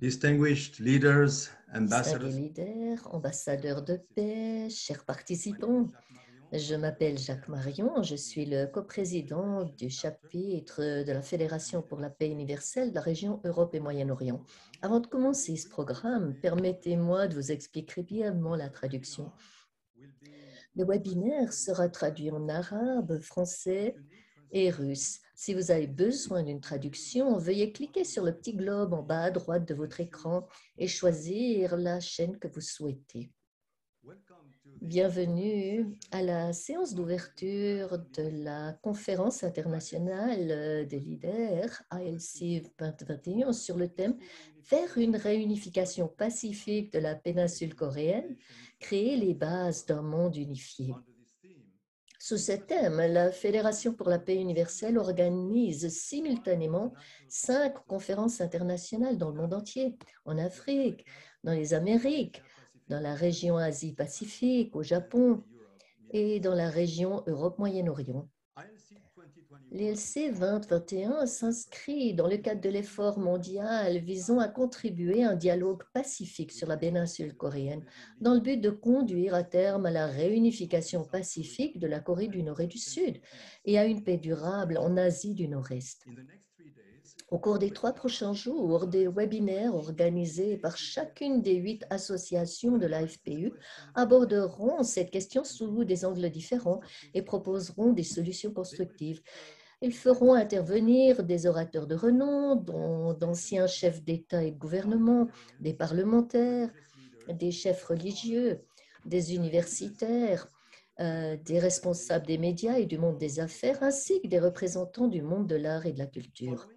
distinguished leaders, Distingués ambassadors. leaders, ambassadeurs de paix, chers participants, je m'appelle Jacques Marion, je suis le coprésident du chapitre de la Fédération pour la paix universelle de la région Europe et Moyen-Orient. Avant de commencer ce programme, permettez-moi de vous expliquer brièvement la traduction. Le webinaire sera traduit en arabe, français et russe. Si vous avez besoin d'une traduction, veuillez cliquer sur le petit globe en bas à droite de votre écran et choisir la chaîne que vous souhaitez. Bienvenue à la séance d'ouverture de la conférence internationale des leaders ALC 2021 sur le thème « Vers une réunification pacifique de la péninsule coréenne, créer les bases d'un monde unifié ». Sous ce thème, la Fédération pour la paix universelle organise simultanément 5 conférences internationales dans le monde entier, en Afrique, dans les Amériques, dans la région Asie-Pacifique, au Japon et dans la région Europe-Moyen-Orient. L'ILC 2021 s'inscrit dans le cadre de l'effort mondial visant à contribuer à un dialogue pacifique sur la péninsule coréenne dans le but de conduire à terme à la réunification pacifique de la Corée du Nord et du Sud et à une paix durable en Asie du Nord-Est. Au cours des 3 prochains jours, des webinaires organisés par chacune des 8 associations de la FPU aborderont cette question sous des angles différents et proposeront des solutions constructives. Ils feront intervenir des orateurs de renom, dont d'anciens chefs d'État et de gouvernement, des parlementaires, des chefs religieux, des universitaires, des responsables des médias et du monde des affaires, ainsi que des représentants du monde de l'art et de la culture.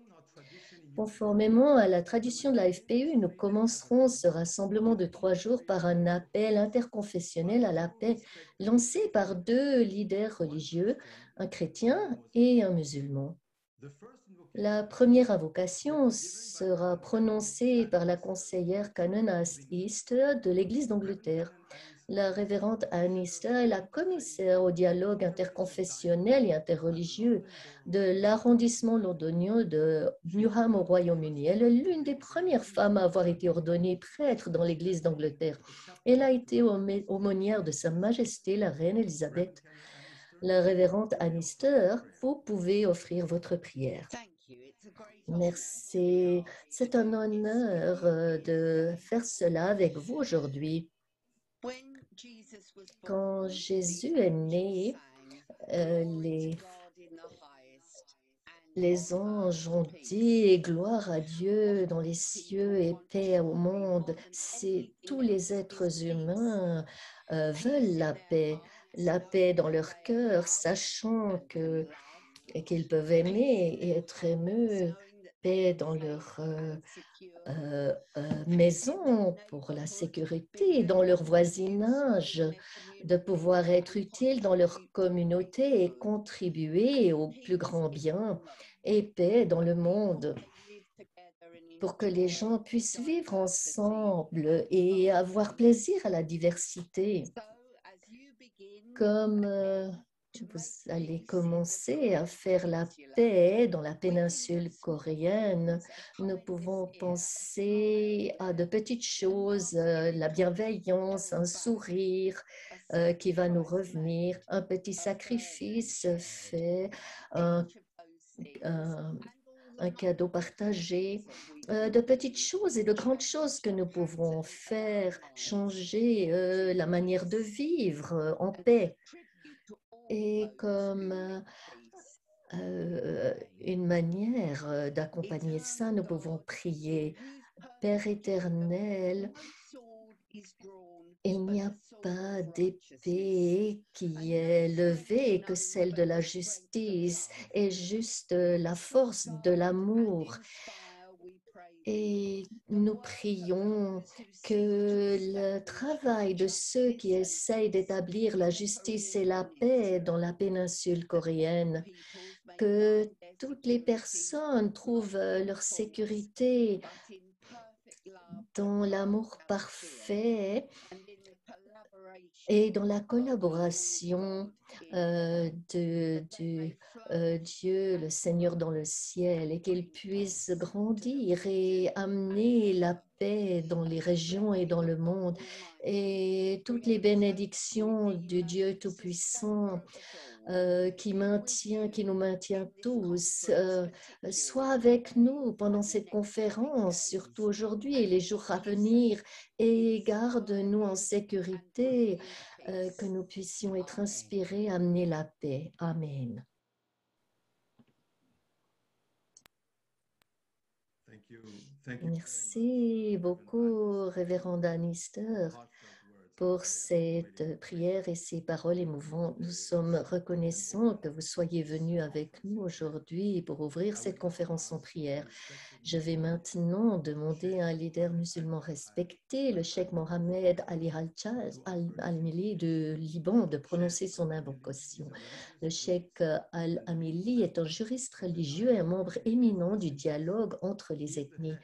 Conformément à la tradition de la FPU, nous commencerons ce rassemblement de 3 jours par un appel interconfessionnel à la paix lancé par 2 leaders religieux, un chrétien et un musulman. La première invocation sera prononcée par la conseillère Canon Easter de l'Église d'Angleterre. La révérende Anne Easter est la commissaire au dialogue interconfessionnel et interreligieux de l'arrondissement londonien de Newham au Royaume-Uni. Elle est l'une des premières femmes à avoir été ordonnée prêtre dans l'Église d'Angleterre. Elle a été aumônière de Sa Majesté la Reine Élisabeth. La révérende Anne Easter, vous pouvez offrir votre prière. Merci. C'est un honneur de faire cela avec vous aujourd'hui. Quand Jésus est né, les anges ont dit gloire à Dieu dans les cieux et paix au monde. Tous les êtres humains veulent la paix dans leur cœur, sachant qu'ils peuvent aimer et être émus, paix dans leur maison pour la sécurité, dans leur voisinage, de pouvoir être utile dans leur communauté et contribuer au plus grand bien et paix dans le monde pour que les gens puissent vivre ensemble et avoir plaisir à la diversité. Comme vous allez commencer à faire la paix dans la péninsule coréenne, nous pouvons penser à de petites choses, la bienveillance, un sourire qui va nous revenir, un petit sacrifice fait, un cadeau partagé, de petites choses et de grandes choses que nous pouvons faire changer la manière de vivre en paix. Et comme une manière d'accompagner ça, nous pouvons prier. Père éternel, il n'y a pas d'épée qui est levée que celle de la justice et juste la force de l'amour. Et nous prions que le travail de ceux qui essayent d'établir la justice et la paix dans la péninsule coréenne, que toutes les personnes trouvent leur sécurité dans l'amour parfait et dans la collaboration de Dieu, le Seigneur dans le ciel, et qu'il puisse grandir et amener la paix dans les régions et dans le monde, et toutes les bénédictions du Dieu Tout-Puissant qui nous maintient tous. Sois avec nous pendant cette conférence, surtout aujourd'hui et les jours à venir, et garde-nous en sécurité, que nous puissions être inspirés à amener la paix. Amen. Merci beaucoup, Révérend Annister, pour cette prière et ces paroles émouvantes. Nous sommes reconnaissants que vous soyez venus avec nous aujourd'hui pour ouvrir cette conférence en prière. Je vais maintenant demander à un leader musulman respecté, le cheikh Mohamed Ali Al-Amili de Liban, de prononcer son invocation. Le cheikh Al-Amili est un juriste religieux et un membre éminent du dialogue entre les ethnies.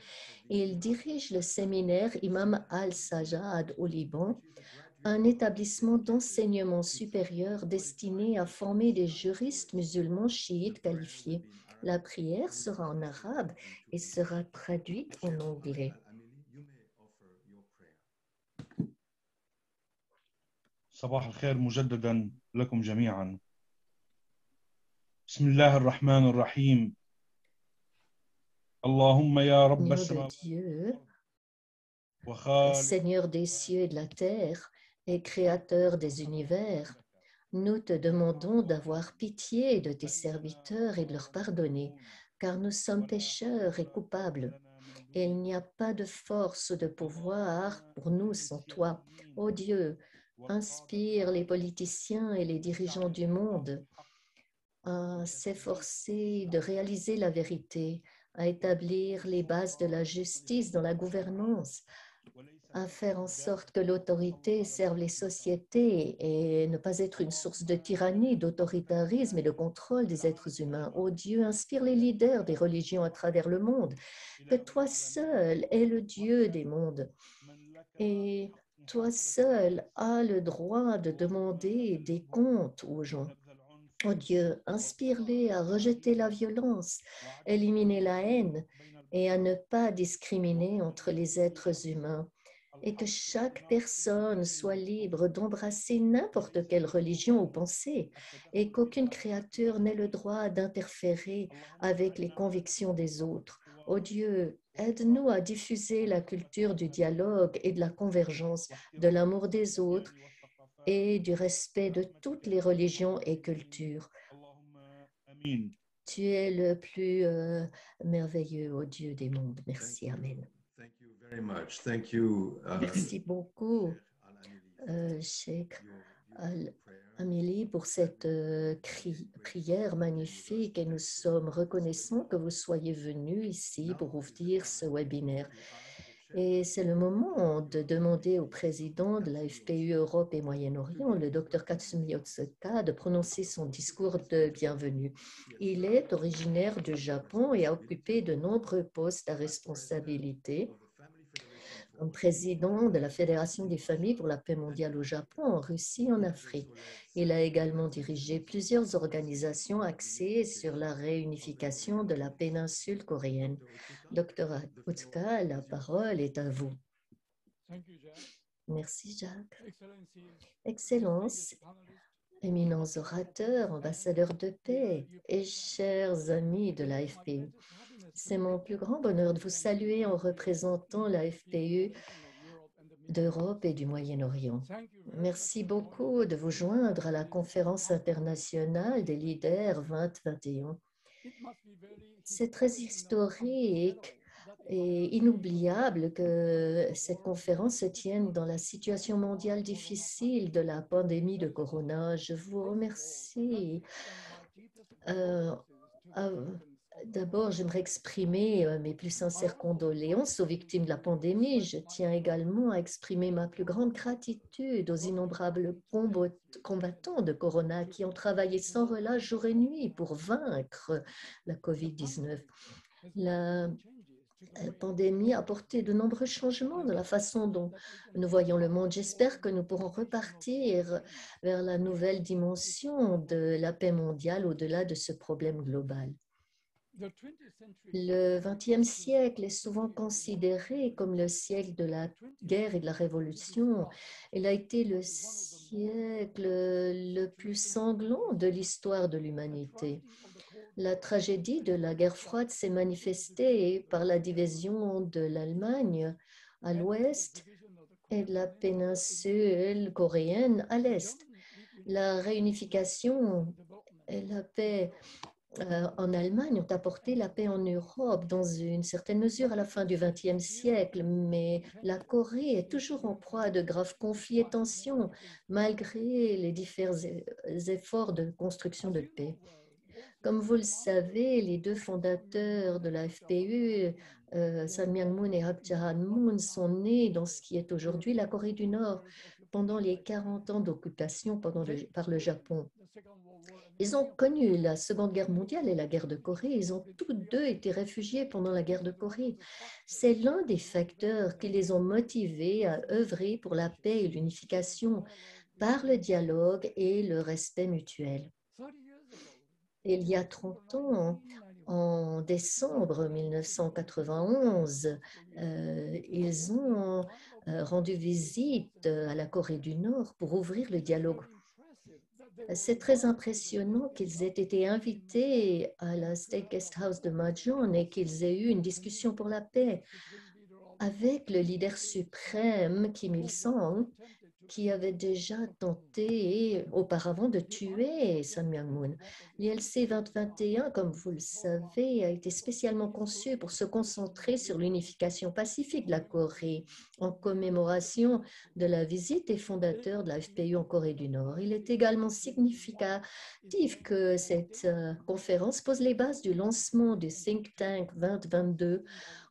Il dirige le séminaire Imam Al-Sajjad au Liban, un établissement d'enseignement supérieur destiné à former des juristes musulmans chiites qualifiés. La prière sera en arabe et sera traduite en anglais. صباح الخير مجددا لكم جميعا. بسم الله الرحمن الرحيم. اللهم يا رب السماوات Seigneur des cieux et de la terre et créateur des univers, nous te demandons d'avoir pitié de tes serviteurs et de leur pardonner, car nous sommes pécheurs et coupables. Et il n'y a pas de force ou de pouvoir pour nous sans toi. Ô Dieu, inspire les politiciens et les dirigeants du monde à s'efforcer de réaliser la vérité, à établir les bases de la justice dans la gouvernance, à faire en sorte que l'autorité serve les sociétés et ne pas être une source de tyrannie, d'autoritarisme et de contrôle des êtres humains. Ô Dieu, inspire les leaders des religions à travers le monde, que toi seul es le Dieu des mondes et toi seul as le droit de demander des comptes aux gens. Ô Dieu, inspire-les à rejeter la violence, éliminer la haine et à ne pas discriminer entre les êtres humains, et que chaque personne soit libre d'embrasser n'importe quelle religion ou pensée, et qu'aucune créature n'ait le droit d'interférer avec les convictions des autres. Ô Dieu, aide-nous à diffuser la culture du dialogue et de la convergence, de l'amour des autres et du respect de toutes les religions et cultures. Tu es le plus merveilleux, ô Dieu des mondes. Merci, Amen. Merci beaucoup, Cheikh Al-Amili, pour cette prière magnifique, et nous sommes reconnaissants que vous soyez venus ici pour ouvrir ce webinaire. Et c'est le moment de demander au président de la FPU Europe et Moyen-Orient, le Dr Katsumi Otsuka, de prononcer son discours de bienvenue. Il est originaire du Japon et a occupé de nombreux postes à responsabilité comme président de la Fédération des familles pour la paix mondiale au Japon, en Russie et en Afrique. Il a également dirigé plusieurs organisations axées sur la réunification de la péninsule coréenne. Dr Otsuka, la parole est à vous. Merci, Jacques. Excellence, éminents orateurs, ambassadeurs de paix et chers amis de la FPU. C'est mon plus grand bonheur de vous saluer en représentant la FPU d'Europe et du Moyen-Orient. Merci beaucoup de vous joindre à la conférence internationale des leaders 2021. C'est très historique et inoubliable que cette conférence se tienne dans la situation mondiale difficile de la pandémie de Corona. Je vous remercie. D'abord, j'aimerais exprimer mes plus sincères condoléances aux victimes de la pandémie. Je tiens également à exprimer ma plus grande gratitude aux innombrables combattants de Corona qui ont travaillé sans relâche jour et nuit pour vaincre la COVID-19. La pandémie a apporté de nombreux changements dans la façon dont nous voyons le monde. J'espère que nous pourrons repartir vers la nouvelle dimension de la paix mondiale au-delà de ce problème global. Le XXe siècle est souvent considéré comme le siècle de la guerre et de la révolution. Il a été le siècle le plus sanglant de l'histoire de l'humanité. La tragédie de la guerre froide s'est manifestée par la division de l'Allemagne à l'ouest et de la péninsule coréenne à l'est. La réunification et la paix en Allemagne ont apporté la paix en Europe dans une certaine mesure à la fin du XXe siècle, mais la Corée est toujours en proie à de graves conflits et tensions malgré les différents efforts de construction de paix. Comme vous le savez, les deux fondateurs de la FPU, Sun Myung-moon et Hak Ja-han-moon, sont nés dans ce qui est aujourd'hui la Corée du Nord pendant les 40 ans d'occupation par le Japon. Ils ont connu la Seconde Guerre mondiale et la guerre de Corée. Ils ont tous deux été réfugiés pendant la guerre de Corée. C'est l'un des facteurs qui les ont motivés à œuvrer pour la paix et l'unification par le dialogue et le respect mutuel. Il y a 30 ans, en décembre 1991, ils ont rendu visite à la Corée du Nord pour ouvrir le dialogue. C'est très impressionnant qu'ils aient été invités à la State Guest House de Mahjong et qu'ils aient eu une discussion pour la paix avec le leader suprême Kim Il-sung, qui avait déjà tenté auparavant de tuer Sun Myung-moon. L'ILC 2021, comme vous le savez, a été spécialement conçu pour se concentrer sur l'unification pacifique de la Corée en commémoration de la visite des fondateurs de la FPU en Corée du Nord. Il est également significatif que cette conférence pose les bases du lancement du Think Tank 2022,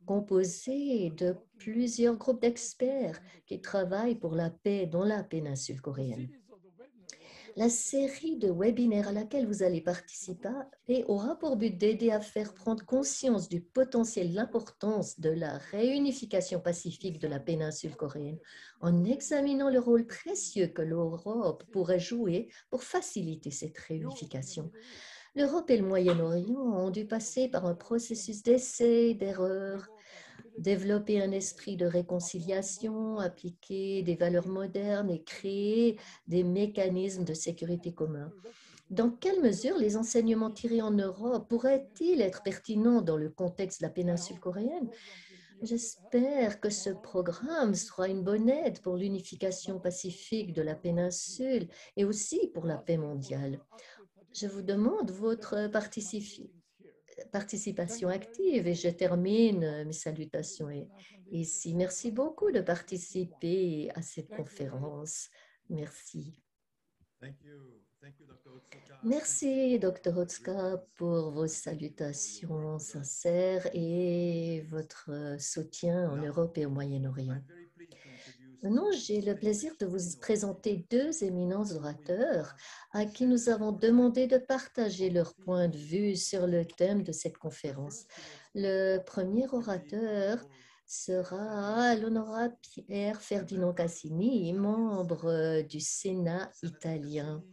composé de plusieurs groupes d'experts qui travaillent pour la paix dans la péninsule coréenne. La série de webinaires à laquelle vous allez participer aura pour but d'aider à faire prendre conscience du potentiel, de l'importance de la réunification pacifique de la péninsule coréenne en examinant le rôle précieux que l'Europe pourrait jouer pour faciliter cette réunification. L'Europe et le Moyen-Orient ont dû passer par un processus d'essai, d'erreur, développer un esprit de réconciliation, appliquer des valeurs modernes et créer des mécanismes de sécurité communs. Dans quelle mesure les enseignements tirés en Europe pourraient-ils être pertinents dans le contexte de la péninsule coréenne? J'espère que ce programme sera une bonne aide pour l'unification pacifique de la péninsule et aussi pour la paix mondiale. Je vous demande votre participation active et je termine mes salutations ici. Merci beaucoup de participer à cette conférence. Merci. Merci, Dr. Otsuka, pour vos salutations sincères et votre soutien en Europe et au Moyen-Orient. Maintenant, j'ai le plaisir de vous présenter deux éminents orateurs à qui nous avons demandé de partager leur point de vue sur le thème de cette conférence. Le premier orateur sera l'honorable Pierre Ferdinand Cassini, membre du Sénat italien.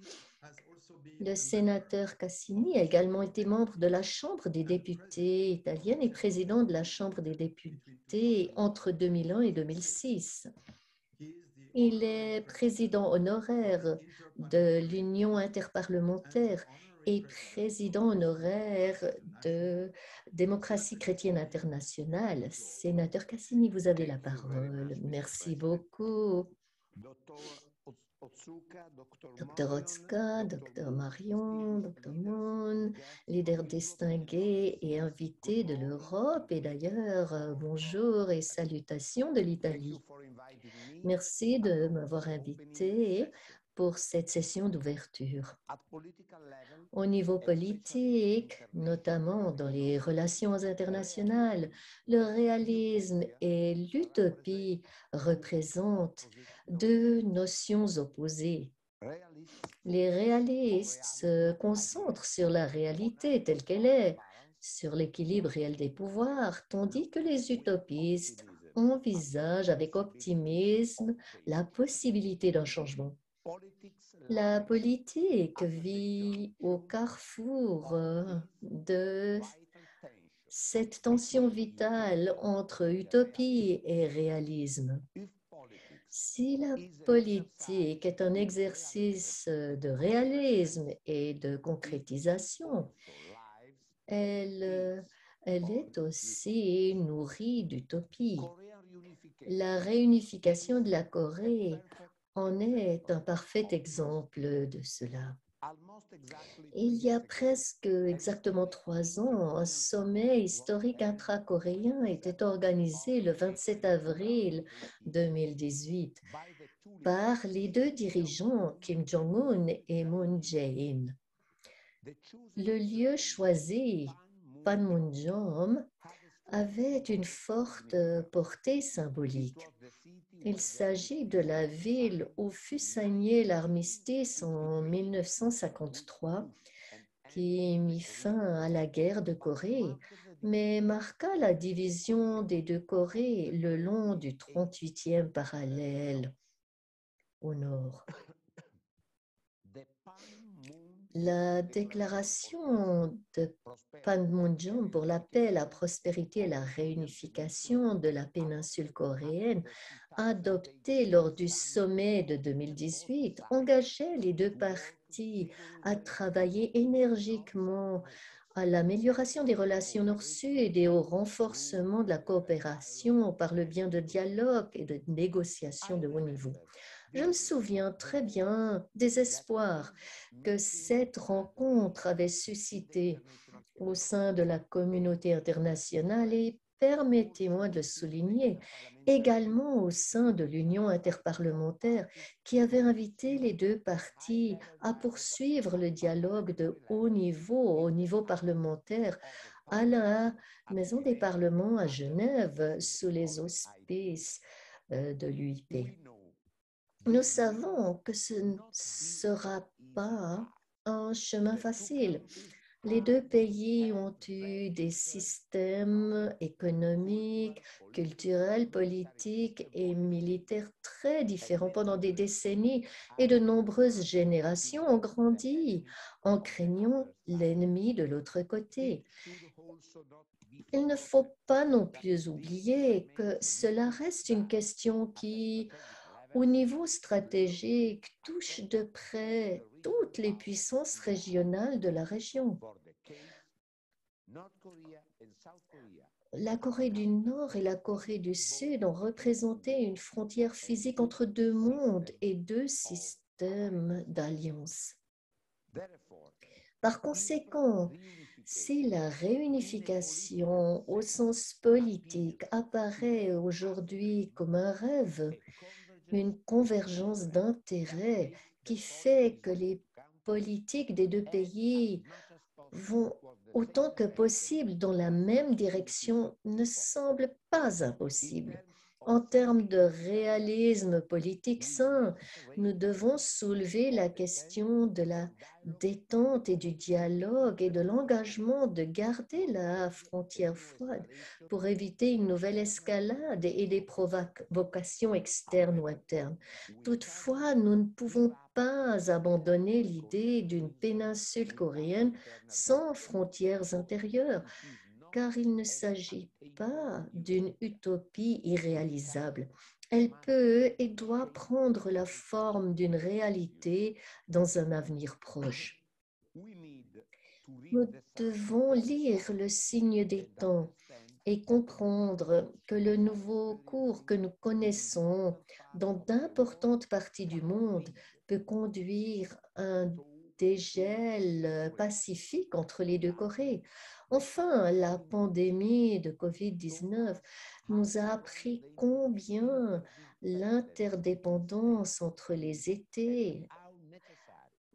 Le sénateur Cassini a également été membre de la Chambre des députés italienne et président de la Chambre des députés entre 2001 et 2006. Il est président honoraire de l'Union interparlementaire et président honoraire de Démocratie chrétienne internationale. Sénateur Cassini, vous avez la parole. Merci beaucoup. Dr. Otsuka, Dr. Marion, Dr. Moon, leader distingué et invité de l'Europe et d'ailleurs, bonjour et salutations de l'Italie. Merci de m'avoir invité pour cette session d'ouverture. Au niveau politique, notamment dans les relations internationales, le réalisme et l'utopie représentent deux notions opposées. Les réalistes se concentrent sur la réalité telle qu'elle est, sur l'équilibre réel des pouvoirs, tandis que les utopistes envisagent avec optimisme la possibilité d'un changement. La politique vit au carrefour de cette tension vitale entre utopie et réalisme. Si la politique est un exercice de réalisme et de concrétisation, elle est aussi nourrie d'utopie. La réunification de la Corée en est un parfait exemple de cela. Il y a presque exactement 3 ans, un sommet historique intra-coréen était organisé le 27 avril 2018 par les 2 dirigeants, Kim Jong-un et Moon Jae-in. Le lieu choisi, Panmunjom, avait une forte portée symbolique. Il s'agit de la ville où fut signé l'armistice en 1953, qui mit fin à la guerre de Corée, mais marqua la division des 2 Corées le long du 38e parallèle au nord. La déclaration de Panmunjom pour la paix, la prospérité et la réunification de la péninsule coréenne, adoptée lors du sommet de 2018, engageait les 2 parties à travailler énergiquement à l'amélioration des relations nord-sud et au renforcement de la coopération par le biais de dialogue et de négociations de haut niveau. Je me souviens très bien des espoirs que cette rencontre avait suscité au sein de la communauté internationale et, permettez-moi de le souligner, également au sein de l'Union interparlementaire qui avait invité les 2 parties à poursuivre le dialogue de haut niveau, au niveau parlementaire, à la Maison des Parlements à Genève sous les auspices de l'UIP. Nous savons que ce ne sera pas un chemin facile. Les 2 pays ont eu des systèmes économiques, culturels, politiques et militaires très différents pendant des décennies et de nombreuses générations ont grandi en craignant l'ennemi de l'autre côté. Il ne faut pas non plus oublier que cela reste une question qui, au niveau stratégique, touche de près toutes les puissances régionales de la région. La Corée du Nord et la Corée du Sud ont représenté une frontière physique entre 2 mondes et 2 systèmes d'alliance. Par conséquent, si la réunification au sens politique apparaît aujourd'hui comme un rêve, une convergence d'intérêts qui fait que les politiques des 2 pays vont autant que possible dans la même direction ne semble pas impossible. En termes de réalisme politique sain, nous devons soulever la question de la détente et du dialogue et de l'engagement de garder la frontière froide pour éviter une nouvelle escalade et des provocations externes ou internes. Toutefois, nous ne pouvons pas abandonner l'idée d'une péninsule coréenne sans frontières intérieures, car il ne s'agit pas d'une utopie irréalisable. Elle peut et doit prendre la forme d'une réalité dans un avenir proche. Nous devons lire le signe des temps et comprendre que le nouveau cours que nous connaissons dans d'importantes parties du monde peut conduire à un dégel pacifique entre les 2 Corées. Enfin, la pandémie de COVID-19 nous a appris combien l'interdépendance entre les États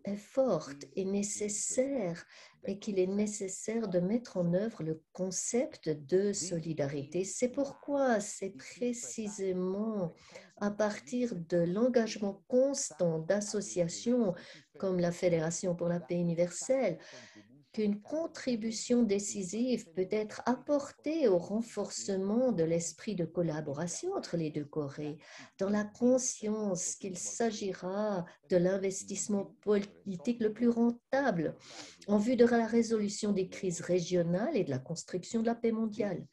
est forte et nécessaire et qu'il est nécessaire de mettre en œuvre le concept de solidarité. C'est pourquoi c'est précisément à partir de l'engagement constant d'associations comme la Fédération pour la paix universelle qu'une contribution décisive peut être apportée au renforcement de l'esprit de collaboration entre les deux Corées, dans la conscience qu'il s'agira de l'investissement politique le plus rentable en vue de la résolution des crises régionales et de la construction de la paix mondiale.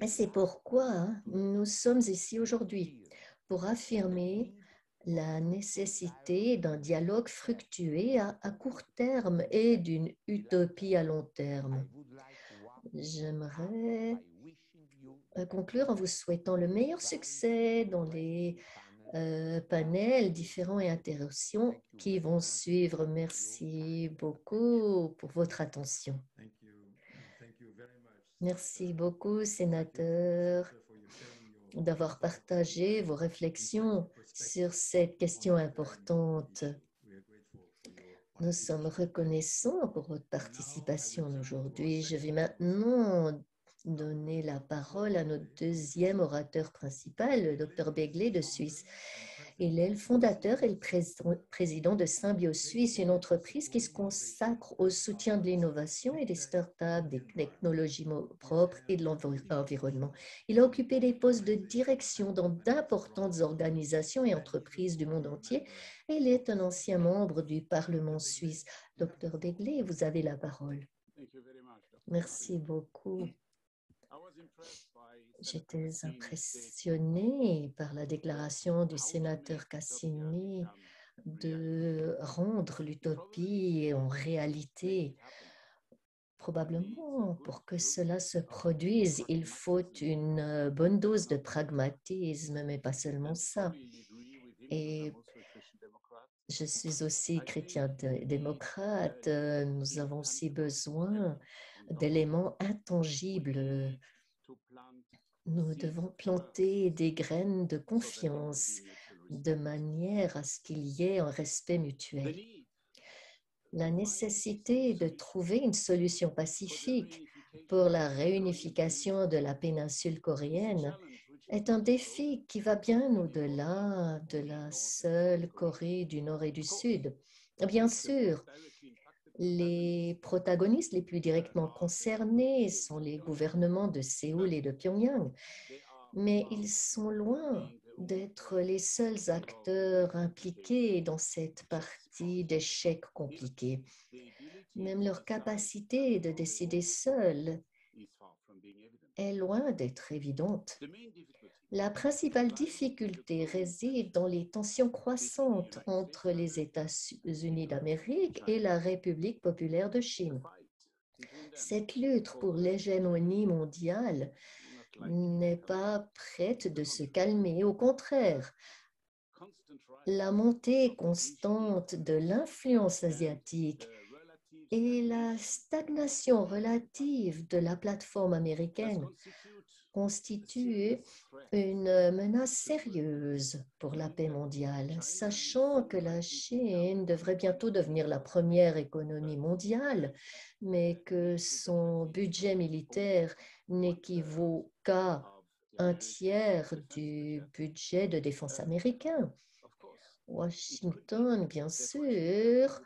Et c'est pourquoi nous sommes ici aujourd'hui, pour affirmer la nécessité d'un dialogue fructueux à court terme et d'une utopie à long terme. J'aimerais conclure en vous souhaitant le meilleur succès dans les panels différents et interactions qui vont suivre. Merci beaucoup pour votre attention. Merci beaucoup, sénateur, d'avoir partagé vos réflexions sur cette question importante. Nous sommes reconnaissants pour votre participation aujourd'hui. Je vais maintenant donner la parole à notre deuxième orateur principal, le Dr Begley de Suisse. Il est le fondateur et le président de Symbiose Suisse, une entreprise qui se consacre au soutien de l'innovation et des startups, des technologies propres et de l'environnement. Il a occupé des postes de direction dans d'importantes organisations et entreprises du monde entier et il est un ancien membre du Parlement suisse. Dr Begley, vous avez la parole. Merci beaucoup. J'étais impressionnée par la déclaration du sénateur Cassini de rendre l'utopie en réalité. Probablement, pour que cela se produise, il faut une bonne dose de pragmatisme, mais pas seulement ça. Et je suis aussi chrétien-démocrate. Nous avons aussi besoin d'éléments intangibles. Nous devons planter des graines de confiance de manière à ce qu'il y ait un respect mutuel. La nécessité de trouver une solution pacifique pour la réunification de la péninsule coréenne est un défi qui va bien au-delà de la seule Corée du Nord et du Sud. Bien sûr, les protagonistes les plus directement concernés sont les gouvernements de Séoul et de Pyongyang, mais ils sont loin d'être les seuls acteurs impliqués dans cette partie d'échecs compliqués. Même leur capacité de décider seuls est loin d'être évidente. La principale difficulté réside dans les tensions croissantes entre les États-Unis d'Amérique et la République populaire de Chine. Cette lutte pour l'hégémonie mondiale n'est pas prête de se calmer, au contraire. La montée constante de l'influence asiatique et la stagnation relative de la plateforme américaine constituent une menace sérieuse pour la paix mondiale, sachant que la Chine devrait bientôt devenir la première économie mondiale, mais que son budget militaire n'équivaut qu'à un tiers du budget de défense américain. Washington, bien sûr,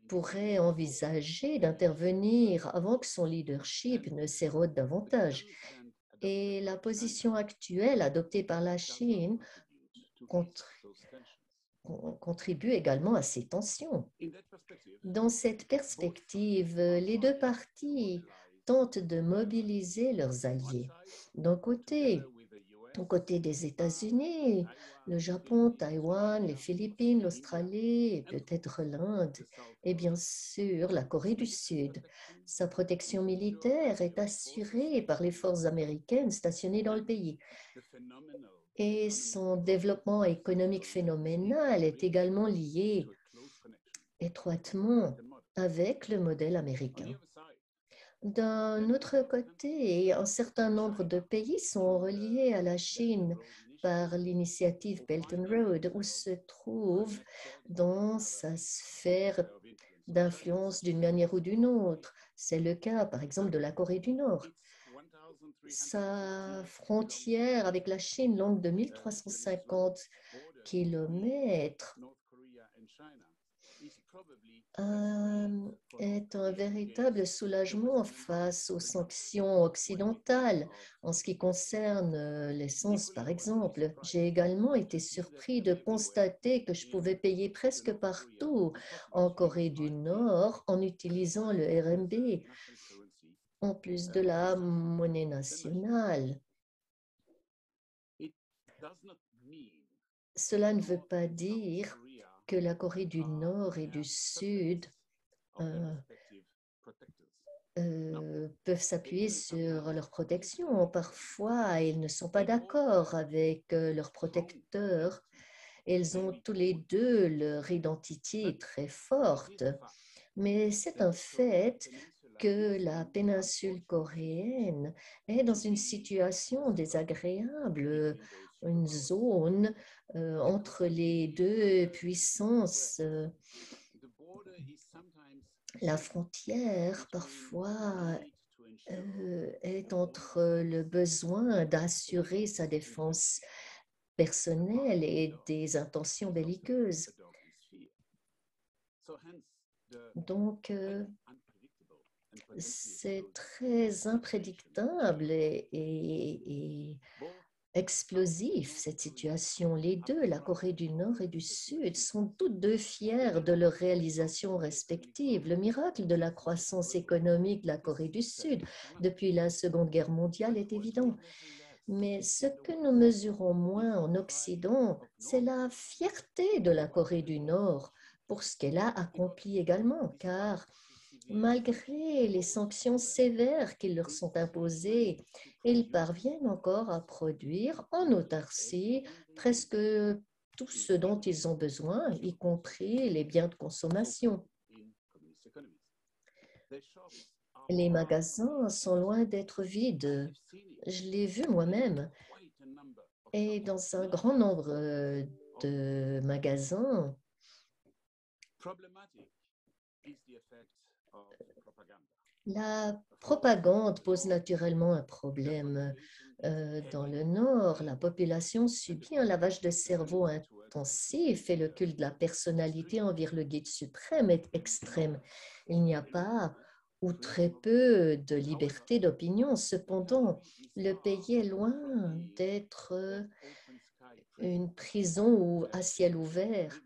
pourrait envisager d'intervenir avant que son leadership ne s'érode davantage. Et la position actuelle adoptée par la Chine contribue également à ces tensions. Dans cette perspective, les deux parties tentent de mobiliser leurs alliés. D'un côté, aux côtés des États-Unis, le Japon, Taïwan, les Philippines, l'Australie et peut-être l'Inde, et bien sûr la Corée du Sud. Sa protection militaire est assurée par les forces américaines stationnées dans le pays. Et son développement économique phénoménal est également lié étroitement avec le modèle américain. D'un autre côté, un certain nombre de pays sont reliés à la Chine par l'initiative Belt and Road, où se trouve dans sa sphère d'influence d'une manière ou d'une autre. C'est le cas, par exemple, de la Corée du Nord. Sa frontière avec la Chine, longue de 1350 kilomètres, est un véritable soulagement face aux sanctions occidentales en ce qui concerne l'essence, par exemple. J'ai également été surpris de constater que je pouvais payer presque partout en Corée du Nord en utilisant le RMB, en plus de la monnaie nationale. Cela ne veut pas dire que la Corée du Nord et du Sud peuvent s'appuyer sur leur protection. Parfois, ils ne sont pas d'accord avec leurs protecteurs. Ils ont tous les deux leur identité très forte. Mais c'est un fait que la péninsule coréenne est dans une situation désagréable, une zone entre les deux puissances. La frontière, parfois, est entre le besoin d'assurer sa défense personnelle et des intentions belliqueuses. Donc, c'est très imprédictable et explosif, cette situation. Les deux, la Corée du Nord et du Sud, sont toutes deux fiers de leurs réalisations respectives. Le miracle de la croissance économique de la Corée du Sud depuis la Seconde Guerre mondiale est évident. Mais ce que nous mesurons moins en Occident, c'est la fierté de la Corée du Nord pour ce qu'elle a accompli également, car malgré les sanctions sévères qui leur sont imposées, ils parviennent encore à produire en autarcie presque tout ce dont ils ont besoin, y compris les biens de consommation. Les magasins sont loin d'être vides. Je l'ai vu moi-même. Et dans un grand nombre de magasins, la propagande pose naturellement un problème. Dans le Nord, la population subit un lavage de cerveau intensif et le culte de la personnalité envers le guide suprême est extrême. Il n'y a pas ou très peu de liberté d'opinion. Cependant, le pays est loin d'être une prison ou à ciel ouvert,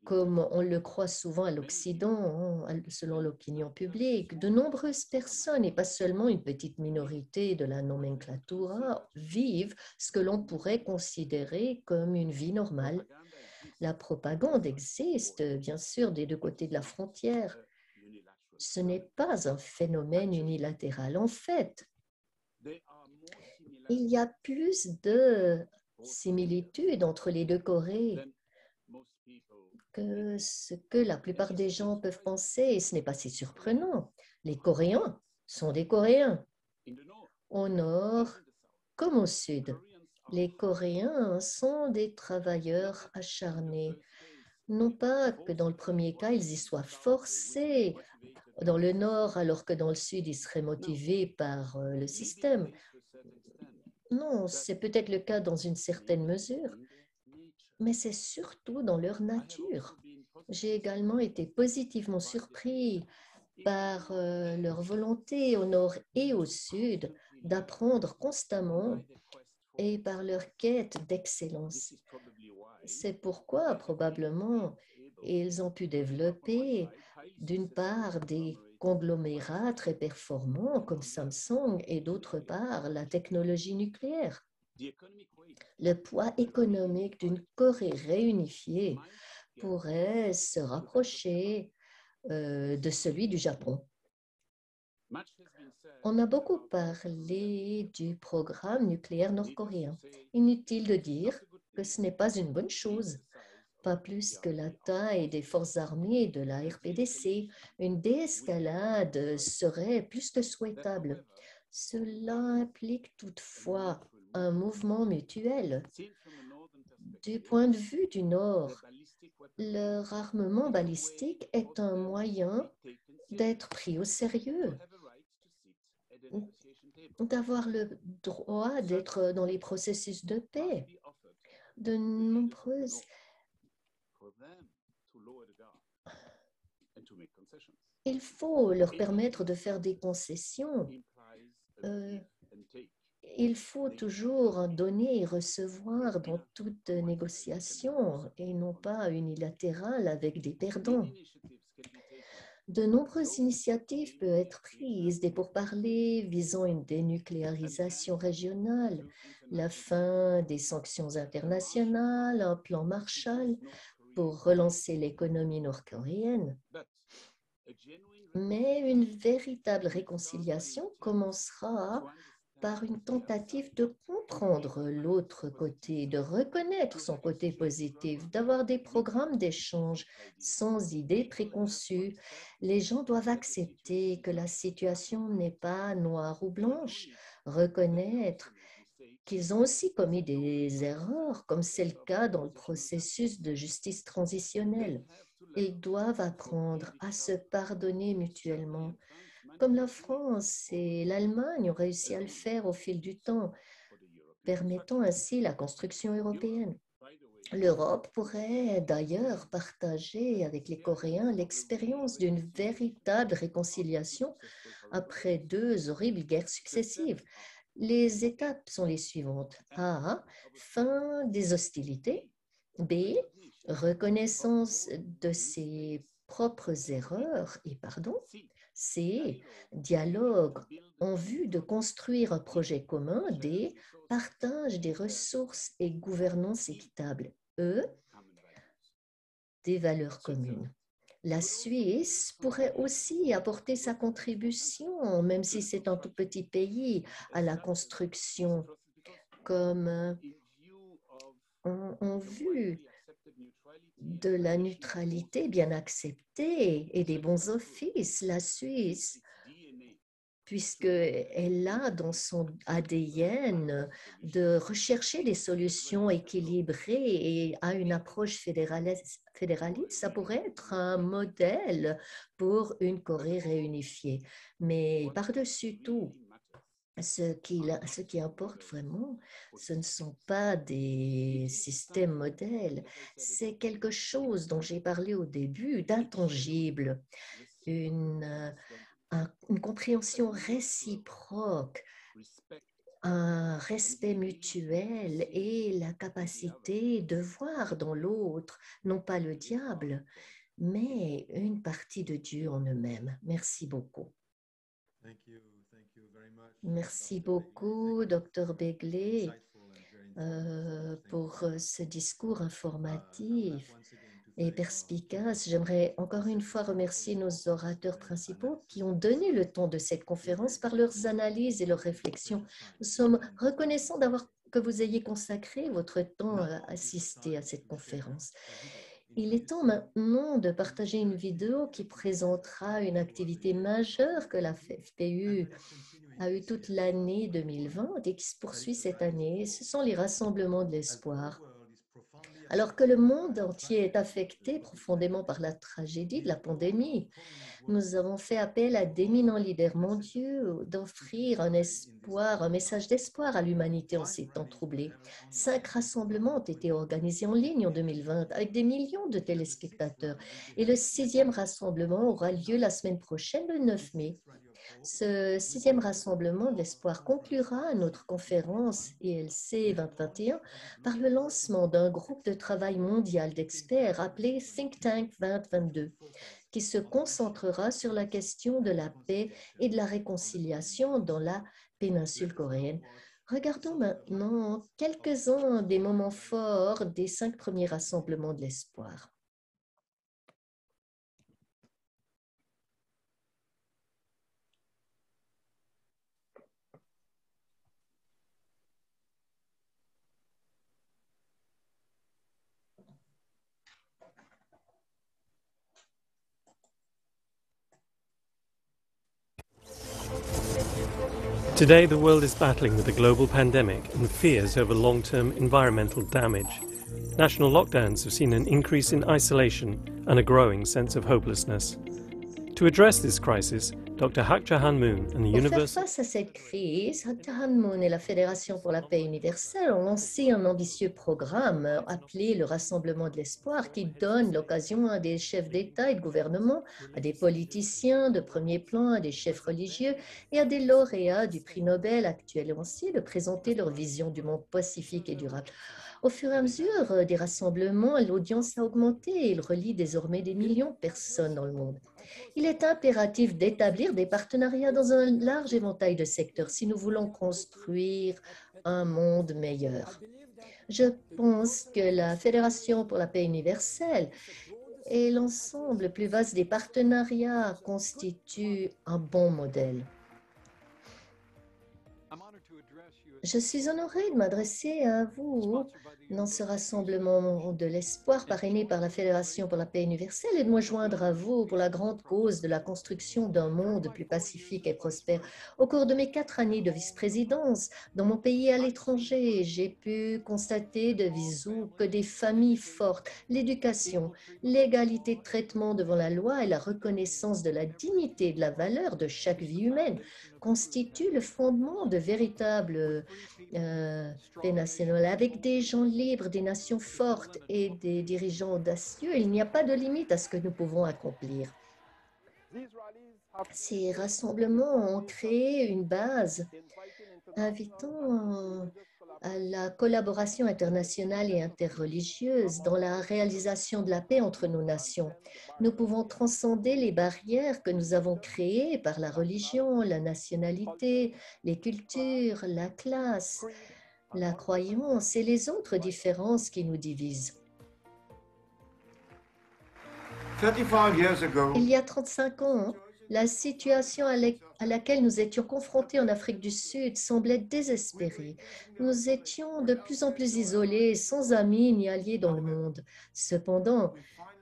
comme on le croit souvent à l'Occident, selon l'opinion publique. De nombreuses personnes, et pas seulement une petite minorité de la nomenclatura, vivent ce que l'on pourrait considérer comme une vie normale. La propagande existe, bien sûr, des deux côtés de la frontière. Ce n'est pas un phénomène unilatéral. En fait, il y a plus de similitudes entre les deux Corées que ce que la plupart des gens peuvent penser, et ce n'est pas si surprenant. Les Coréens sont des Coréens, au nord comme au sud. Les Coréens sont des travailleurs acharnés. Non pas que dans le premier cas, ils y soient forcés dans le nord, alors que dans le sud, ils seraient motivés par le système. Non, c'est peut-être le cas dans une certaine mesure, mais c'est surtout dans leur nature. J'ai également été positivement surpris par leur volonté au nord et au sud d'apprendre constamment et par leur quête d'excellence. C'est pourquoi probablement ils ont pu développer d'une part des conglomérats très performants comme Samsung et d'autre part la technologie nucléaire. Le poids économique d'une Corée réunifiée pourrait se rapprocher de celui du Japon. On a beaucoup parlé du programme nucléaire nord-coréen. Inutile de dire que ce n'est pas une bonne chose, pas plus que la taille des forces armées de la RPDC. Une déescalade serait plus que souhaitable. Cela implique toutefois un mouvement mutuel. Du point de vue du Nord, leur armement balistique est un moyen d'être pris au sérieux, d'avoir le droit d'être dans les processus de paix. De nombreuses Il faut leur permettre de faire des concessions. Il faut toujours donner et recevoir dans toute négociation et non pas unilatérale avec des perdants. De nombreuses initiatives peuvent être prises, des pourparlers visant une dénucléarisation régionale, la fin des sanctions internationales, un plan Marshall pour relancer l'économie nord-coréenne. Mais une véritable réconciliation commencera par une tentative de comprendre l'autre côté, de reconnaître son côté positif, d'avoir des programmes d'échange sans idées préconçues. Les gens doivent accepter que la situation n'est pas noire ou blanche, reconnaître qu'ils ont aussi commis des erreurs, comme c'est le cas dans le processus de justice transitionnelle. Ils doivent apprendre à se pardonner mutuellement, comme la France et l'Allemagne ont réussi à le faire au fil du temps, permettant ainsi la construction européenne. L'Europe pourrait d'ailleurs partager avec les Coréens l'expérience d'une véritable réconciliation après 2 horribles guerres successives. Les étapes sont les suivantes. A. Fin des hostilités. B. Reconnaissance de ses propres erreurs et pardon. C. Dialogue en vue de construire un projet commun. D. Partage des ressources et gouvernance équitable. E. Des valeurs communes. La Suisse pourrait aussi apporter sa contribution, même si c'est un tout petit pays, à la construction, comme en vue de la neutralité bien acceptée et des bons offices. La Suisse, puisqu'elle a dans son ADN de rechercher des solutions équilibrées et a une approche fédéraliste, ça pourrait être un modèle pour une Corée réunifiée. Mais par-dessus tout, ce qui importe vraiment, ce ne sont pas des systèmes modèles, c'est quelque chose dont j'ai parlé au début, d'intangible, une compréhension réciproque, un respect mutuel et la capacité de voir dans l'autre, non pas le diable, mais une partie de Dieu en eux-mêmes. Merci beaucoup. Merci beaucoup, Dr. Begley, pour ce discours informatif et perspicace. J'aimerais encore une fois remercier nos orateurs principaux qui ont donné le ton de cette conférence par leurs analyses et leurs réflexions. Nous sommes reconnaissants que vous ayez consacré votre temps à assister à cette conférence. Il est temps maintenant de partager une vidéo qui présentera une activité majeure que la FPU a eu toute l'année 2020 et qui se poursuit cette année. Ce sont les rassemblements de l'espoir. Alors que le monde entier est affecté profondément par la tragédie de la pandémie, nous avons fait appel à d'éminents leaders mondiaux d'offrir un espoir, un message d'espoir à l'humanité en ces temps troublés. 5 rassemblements ont été organisés en ligne en 2020 avec des millions de téléspectateurs et le 6e rassemblement aura lieu la semaine prochaine, le 9 mai. Ce 6e rassemblement de l'espoir conclura notre conférence ILC 2021 par le lancement d'un groupe de travail mondial d'experts appelé Think Tank 2022, qui se concentrera sur la question de la paix et de la réconciliation dans la péninsule coréenne. Regardons maintenant quelques-uns des moments forts des 5 premiers rassemblements de l'espoir. Today, the world is battling with a global pandemic and fears over long-term environmental damage. National lockdowns have seen an increase in isolation and a growing sense of hopelessness. To address this crisis, Dr. Hak Jae-han Moon and the Pour faire Universal face à cette crise, Hak Jae-han Moon et la Fédération pour la paix universelle ont lancé un ambitieux programme appelé le Rassemblement de l'espoir qui donne l'occasion à des chefs d'État et de gouvernement, à des politiciens de premier plan, à des chefs religieux et à des lauréats du prix Nobel actuel aussi de présenter leur vision du monde pacifique et durable. Au fur et à mesure des rassemblements, l'audience a augmenté et il relie désormais des millions de personnes dans le monde. Il est impératif d'établir des partenariats dans un large éventail de secteurs si nous voulons construire un monde meilleur. Je pense que la Fédération pour la paix universelle et l'ensemble plus vaste des partenariats constituent un bon modèle. Je suis honorée de m'adresser à vous dans ce rassemblement de l'espoir parrainé par la Fédération pour la paix universelle et de me joindre à vous pour la grande cause de la construction d'un monde plus pacifique et prospère. Au cours de mes 4 années de vice-présidence, dans mon pays et à l'étranger, j'ai pu constater de visu que des familles fortes, l'éducation, l'égalité de traitement devant la loi et la reconnaissance de la dignité et de la valeur de chaque vie humaine constituent le fondement de véritables paix nationale. Avec des gens libres, des nations fortes et des dirigeants audacieux, il n'y a pas de limite à ce que nous pouvons accomplir. Ces rassemblements ont créé une base invitant à la collaboration internationale et interreligieuse dans la réalisation de la paix entre nos nations. Nous pouvons transcender les barrières que nous avons créées par la religion, la nationalité, les cultures, la classe, la croyance et les autres différences qui nous divisent. Il y a 35 ans, la situation à laquelle nous étions confrontés en Afrique du Sud semblait désespérée. Nous étions de plus en plus isolés, sans amis ni alliés dans le monde. Cependant,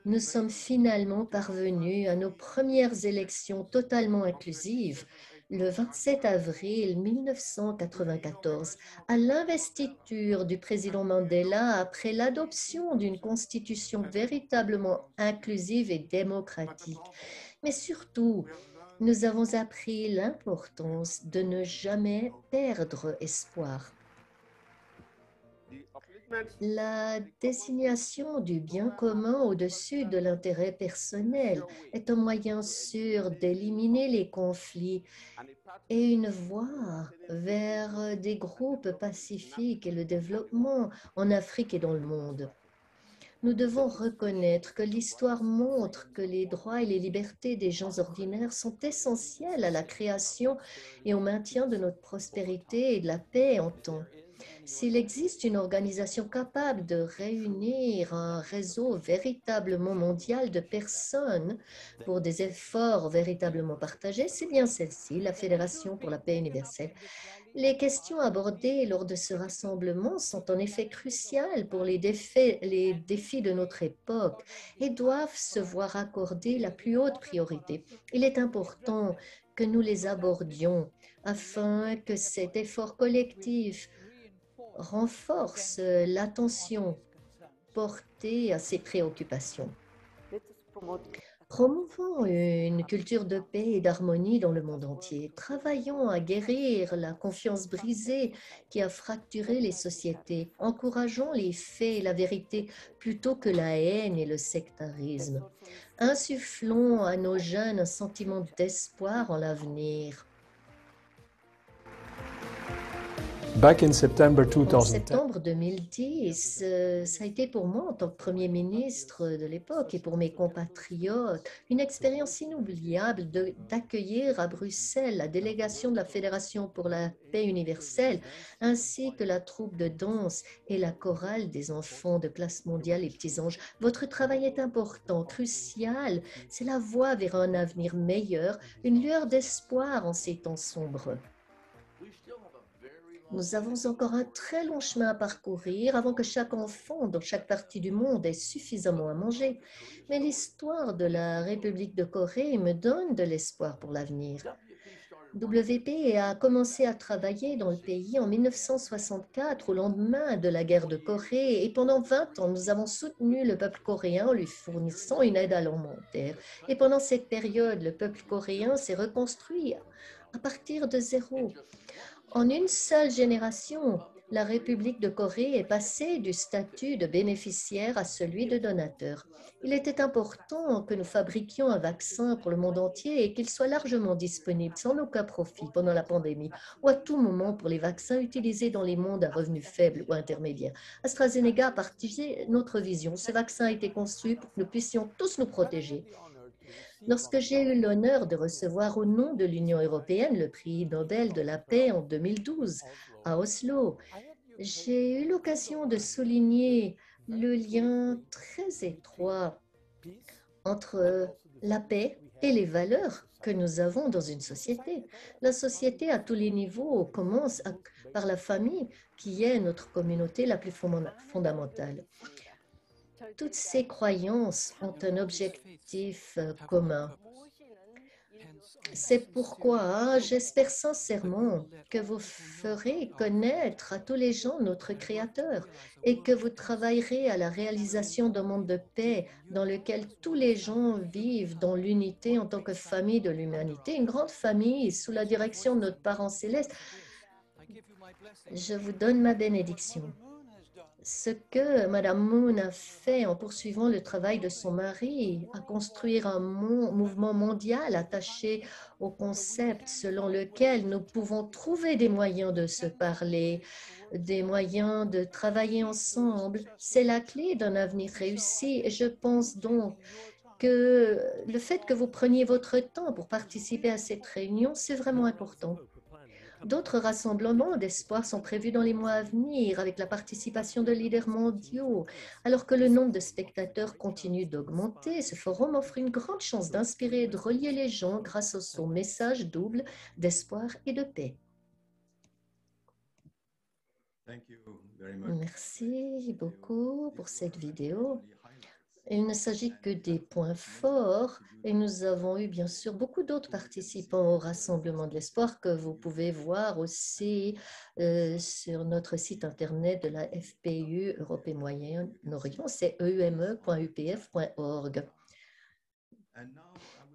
nous sommes finalement parvenus à nos premières élections totalement inclusives le 27 avril 1994, à l'investiture du président Mandela après l'adoption d'une constitution véritablement inclusive et démocratique. Mais surtout, nous avons appris l'importance de ne jamais perdre espoir. La désignation du bien commun au-dessus de l'intérêt personnel est un moyen sûr d'éliminer les conflits et une voie vers des groupes pacifiques et le développement en Afrique et dans le monde. Nous devons reconnaître que l'histoire montre que les droits et les libertés des gens ordinaires sont essentiels à la création et au maintien de notre prospérité et de la paix en temps. S'il existe une organisation capable de réunir un réseau véritablement mondial de personnes pour des efforts véritablement partagés, c'est bien celle-ci, la Fédération pour la paix universelle. Les questions abordées lors de ce rassemblement sont en effet cruciales pour les défis de notre époque et doivent se voir accorder la plus haute priorité. Il est important que nous les abordions afin que cet effort collectif renforce l'attention portée à ces préoccupations. Promouvons une culture de paix et d'harmonie dans le monde entier. Travaillons à guérir la confiance brisée qui a fracturé les sociétés. Encourageons les faits et la vérité plutôt que la haine et le sectarisme. Insufflons à nos jeunes un sentiment d'espoir en l'avenir. En septembre En septembre 2010, ça a été pour moi, en tant que Premier ministre de l'époque et pour mes compatriotes, une expérience inoubliable d'accueillir à Bruxelles la délégation de la Fédération pour la paix universelle, ainsi que la troupe de danse et la chorale des enfants de classe mondiale et petits anges. Votre travail est important, crucial. C'est la voie vers un avenir meilleur, une lueur d'espoir en ces temps sombres. Nous avons encore un très long chemin à parcourir avant que chaque enfant dans chaque partie du monde ait suffisamment à manger. Mais l'histoire de la République de Corée me donne de l'espoir pour l'avenir. WP a commencé à travailler dans le pays en 1964, au lendemain de la guerre de Corée, et pendant 20 ans, nous avons soutenu le peuple coréen en lui fournissant une aide alimentaire. Et pendant cette période, le peuple coréen s'est reconstruit à partir de zéro. En une seule génération, la République de Corée est passée du statut de bénéficiaire à celui de donateur. Il était important que nous fabriquions un vaccin pour le monde entier et qu'il soit largement disponible sans aucun profit pendant la pandémie ou à tout moment pour les vaccins utilisés dans les mondes à revenus faibles ou intermédiaires. AstraZeneca a partagé notre vision. Ce vaccin a été conçu pour que nous puissions tous nous protéger. Lorsque j'ai eu l'honneur de recevoir au nom de l'Union européenne le prix Nobel de la paix en 2012 à Oslo, j'ai eu l'occasion de souligner le lien très étroit entre la paix et les valeurs que nous avons dans une société. La société à tous les niveaux commence par la famille, qui est notre communauté la plus fondamentale. Toutes ces croyances ont un objectif commun. C'est pourquoi j'espère sincèrement que vous ferez connaître à tous les gens notre Créateur et que vous travaillerez à la réalisation d'un monde de paix dans lequel tous les gens vivent dans l'unité en tant que famille de l'humanité, une grande famille sous la direction de notre Parent céleste. Je vous donne ma bénédiction. Ce que Mme Moon a fait en poursuivant le travail de son mari, à construire un mouvement mondial attaché au concept selon lequel nous pouvons trouver des moyens de se parler, des moyens de travailler ensemble, c'est la clé d'un avenir réussi. Et je pense donc que le fait que vous preniez votre temps pour participer à cette réunion, c'est vraiment important. D'autres rassemblements d'espoir sont prévus dans les mois à venir avec la participation de leaders mondiaux. Alors que le nombre de spectateurs continue d'augmenter, ce forum offre une grande chance d'inspirer et de relier les gens grâce à son message double d'espoir et de paix. Merci beaucoup pour cette vidéo. Il ne s'agit que des points forts et nous avons eu bien sûr beaucoup d'autres participants au Rassemblement de l'Espoir que vous pouvez voir aussi sur notre site internet de la FPU Europe et Moyen-Orient, c'est eume.upf.org.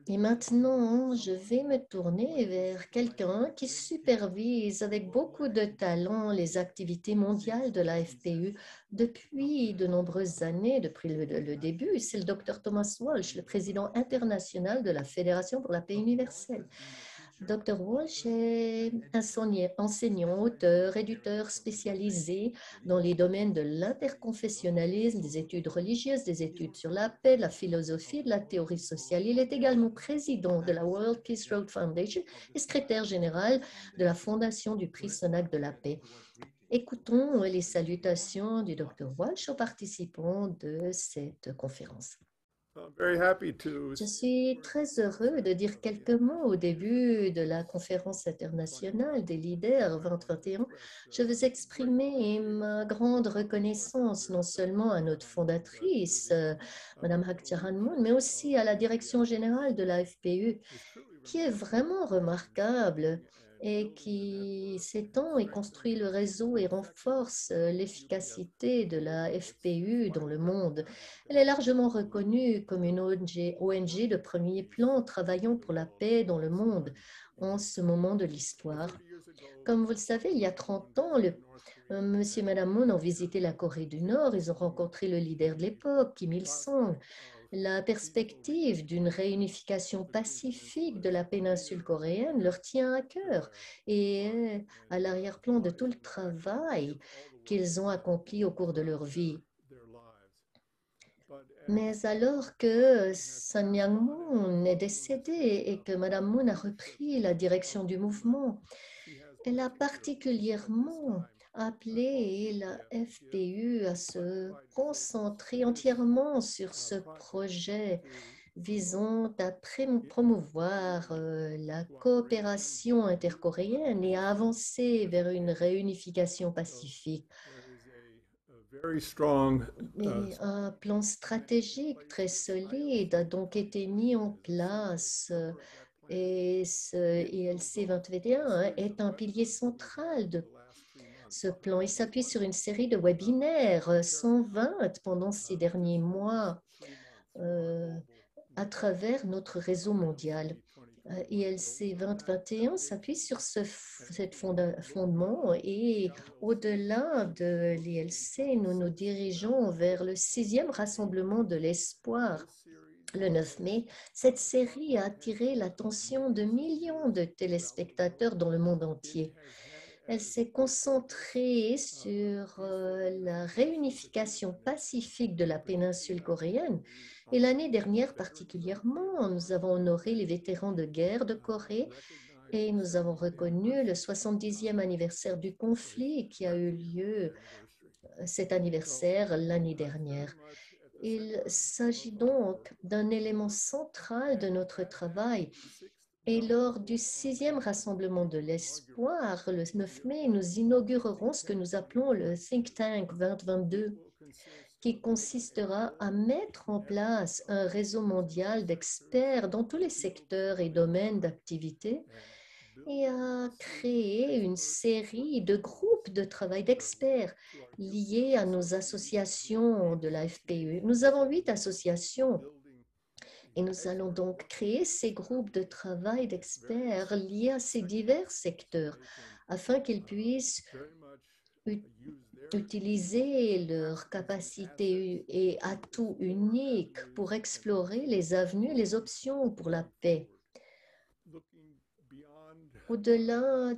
Et maintenant, je vais me tourner vers quelqu'un qui supervise avec beaucoup de talent les activités mondiales de la FPU depuis de nombreuses années, depuis le début. C'est le Dr Thomas Walsh, le président international de la Fédération pour la paix universelle. Dr Walsh est enseignant, auteur, éditeur spécialisé dans les domaines de l'interconfessionnalisme, des études religieuses, des études sur la paix, de la philosophie, de la théorie sociale. Il est également président de la World Peace Road Foundation et secrétaire général de la Fondation du prix Sonac de la paix. Écoutons les salutations du Dr Walsh aux participants de cette conférence. Je suis très heureux de dire quelques mots au début de la conférence internationale des leaders 2021. Je veux exprimer ma grande reconnaissance non seulement à notre fondatrice, Mme Hak Ja Han Moon, mais aussi à la direction générale de la FPU, qui est vraiment remarquable et qui s'étend et construit le réseau et renforce l'efficacité de la FPU dans le monde. Elle est largement reconnue comme une ONG de premier plan travaillant pour la paix dans le monde en ce moment de l'histoire. Comme vous le savez, il y a 30 ans, Monsieur et Madame Moon ont visité la Corée du Nord. Ils ont rencontré le leader de l'époque, Kim Il-sung. La perspective d'une réunification pacifique de la péninsule coréenne leur tient à cœur et est à l'arrière-plan de tout le travail qu'ils ont accompli au cours de leur vie. Mais alors que Sun Myung-moon est décédée et que Madame Moon a repris la direction du mouvement, elle a particulièrement appelé la FPU à se concentrer entièrement sur ce projet visant à promouvoir la coopération intercoréenne et à avancer vers une réunification pacifique. Et un plan stratégique très solide a donc été mis en place Et ce ILC 2021 est un pilier central de ce plan. Il s'appuie sur une série de webinaires, 120 pendant ces derniers mois, à travers notre réseau mondial. ILC 2021 s'appuie sur ce fondement et au-delà de l'ILC, nous nous dirigeons vers le 6e rassemblement de l'espoir. Le 9 mai, cette série a attiré l'attention de millions de téléspectateurs dans le monde entier. Elle s'est concentrée sur la réunification pacifique de la péninsule coréenne. Et l'année dernière particulièrement, nous avons honoré les vétérans de guerre de Corée et nous avons reconnu le 70e anniversaire du conflit qui a eu lieu cet anniversaire l'année dernière. Il s'agit donc d'un élément central de notre travail. Et lors du 6e rassemblement de l'espoir, le 9 mai, nous inaugurerons ce que nous appelons le Think Tank 2022, qui consistera à mettre en place un réseau mondial d'experts dans tous les secteurs et domaines d'activité et à créer une série de groupes de travail d'experts liés à nos associations de la FPE. Nous avons 8 associations et nous allons donc créer ces groupes de travail d'experts liés à ces divers secteurs afin qu'ils puissent utiliser leurs capacités et atouts uniques pour explorer les avenues et les options pour la paix. Au-delà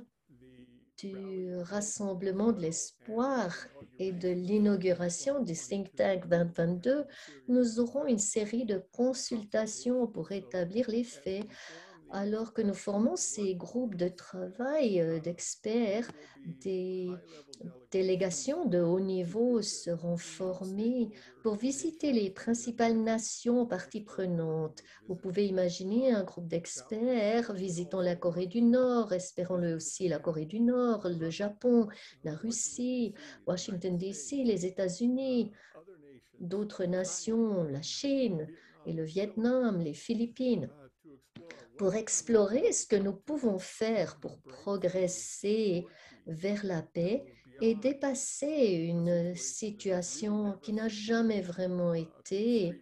du rassemblement de l'espoir et de l'inauguration du Think Tank 2022, nous aurons une série de consultations pour établir les faits. Alors que nous formons ces groupes de travail d'experts, des délégations de haut niveau seront formées pour visiter les principales nations parties prenantes. Vous pouvez imaginer un groupe d'experts visitant la Corée du Nord, espérons-le aussi la Corée du Nord, le Japon, la Russie, Washington DC, les États-Unis, d'autres nations, la Chine et le Vietnam, les Philippines, pour explorer ce que nous pouvons faire pour progresser vers la paix et dépasser une situation qui n'a jamais vraiment été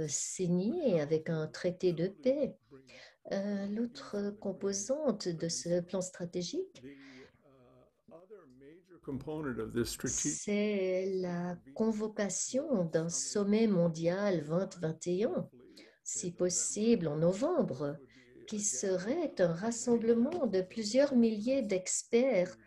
signée avec un traité de paix. L'autre composante de ce plan stratégique, c'est la convocation d'un sommet mondial 2021, si possible en novembre, qui serait un rassemblement de plusieurs milliers d'experts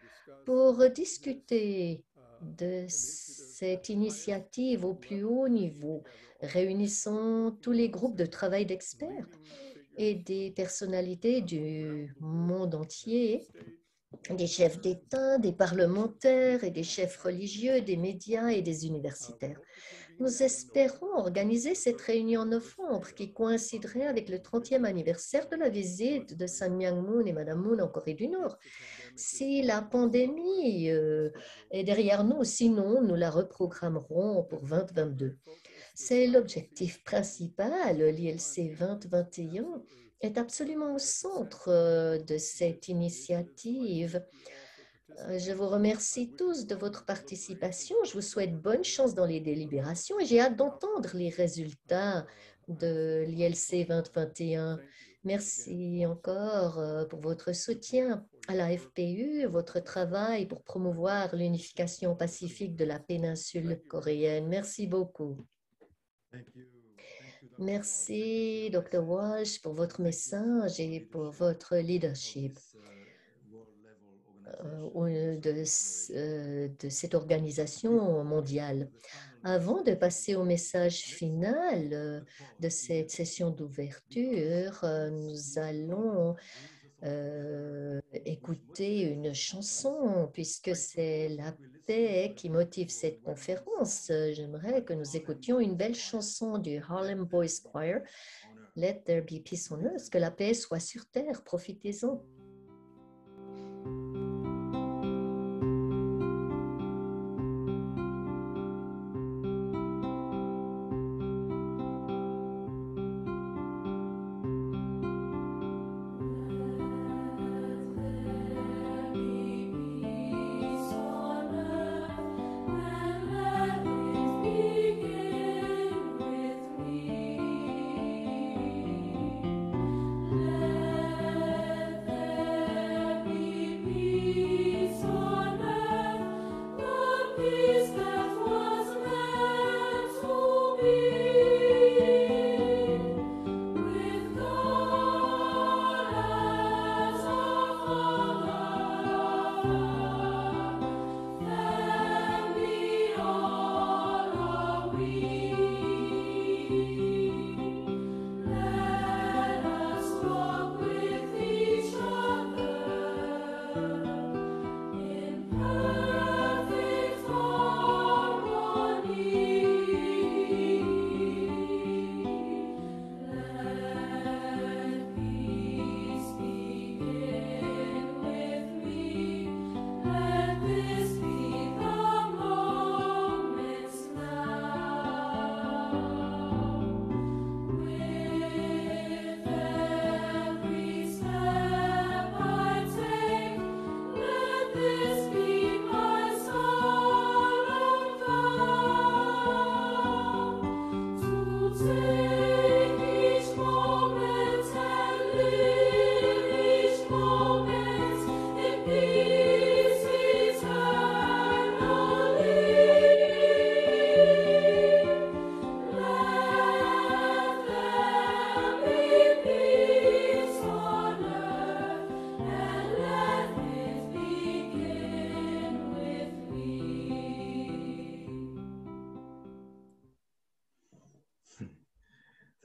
pour discuter de cette initiative au plus haut niveau, réunissant tous les groupes de travail d'experts et des personnalités du monde entier, des chefs d'État, des parlementaires et des chefs religieux, des médias et des universitaires. Nous espérons organiser cette réunion en novembre qui coïnciderait avec le 30e anniversaire de la visite de Sun Myung-moon et Madame Moon en Corée du Nord. Si la pandémie est derrière nous, sinon nous la reprogrammerons pour 2022. C'est l'objectif principal. L'ILC 2021 est absolument au centre de cette initiative. Je vous remercie tous de votre participation. Je vous souhaite bonne chance dans les délibérations et j'ai hâte d'entendre les résultats de l'ILC 2021. Merci encore pour votre soutien à la FPU, votre travail pour promouvoir l'unification pacifique de la péninsule coréenne. Merci beaucoup. Merci, Dr. Walsh, pour votre message et pour votre leadership de cette organisation mondiale. Avant de passer au message final de cette session d'ouverture, nous allons écouter une chanson puisque c'est la paix qui motive cette conférence. J'aimerais que nous écoutions une belle chanson du Harlem Boys Choir, Let There Be Peace on Earth, que la paix soit sur terre, profitez-en.